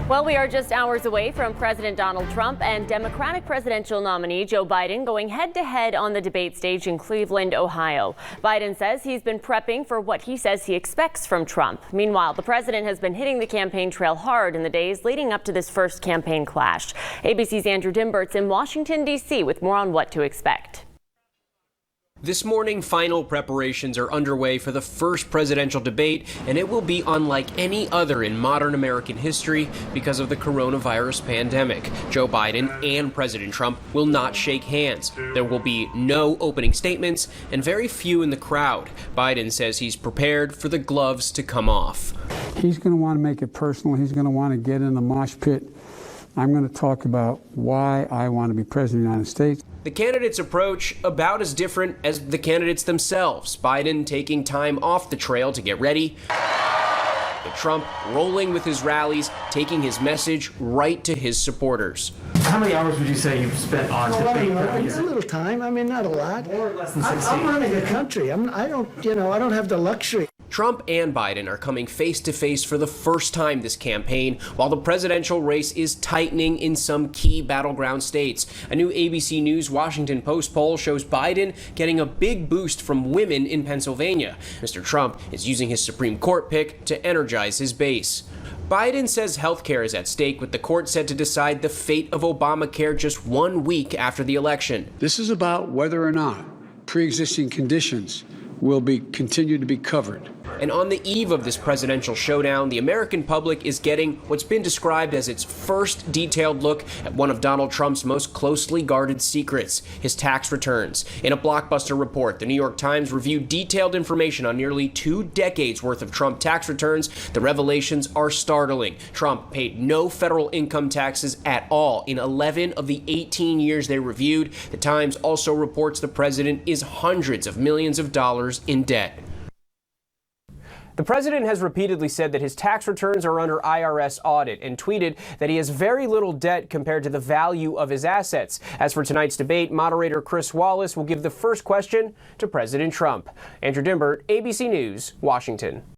Well, we are just hours away from President Donald Trump and Democratic presidential nominee Joe Biden going head-to-head on the debate stage in Cleveland, Ohio. Biden says he's been prepping for what he says he expects from Trump. Meanwhile, the president has been hitting the campaign trail hard in the days leading up to this first campaign clash. ABC's Andrew Dymburt's in Washington, D.C. with more on what to expect. This morning, final preparations are underway for the first presidential debate, and it will be unlike any other in modern American history because of the coronavirus pandemic. Joe Biden and President Trump will not shake hands. There will be no opening statements and very few in the crowd. Biden says he's prepared for the gloves to come off. He's going to want to make it personal. He's going to want to get in the mosh pit. I'm going to talk about why I want to be president of the United States. The candidates' approach about as different as the candidates themselves. Biden taking time off the trail to get ready, but Trump rolling with his rallies, taking his message right to his supporters. How many hours would you say you've spent on debate? A little time. I mean, not a lot. More or less than 60. I'm running a country. I don't have the luxury. Trump and Biden are coming face to face for the first time this campaign, while the presidential race is tightening in some key battleground states. A new ABC News Washington Post poll shows Biden getting a big boost from women in Pennsylvania. Mr. Trump is using his Supreme Court pick to energize his base. Biden says healthcare is at stake, with the court set to decide the fate of Obamacare just 1 week after the election. This is about whether or not pre-existing conditions will continue to be covered. And on the eve of this presidential showdown, the American public is getting what's been described as its first detailed look at one of Donald Trump's most closely guarded secrets, his tax returns. In a blockbuster report, the New York Times reviewed detailed information on nearly 2 decades worth of Trump tax returns. The revelations are startling. Trump paid no federal income taxes at all in 11 of the 18 years they reviewed. The Times also reports the president is hundreds of millions of dollars in debt. The president has repeatedly said that his tax returns are under IRS audit and tweeted that he has very little debt compared to the value of his assets. As for tonight's debate, moderator Chris Wallace will give the first question to President Trump. Andrew Dymburt, ABC News, Washington.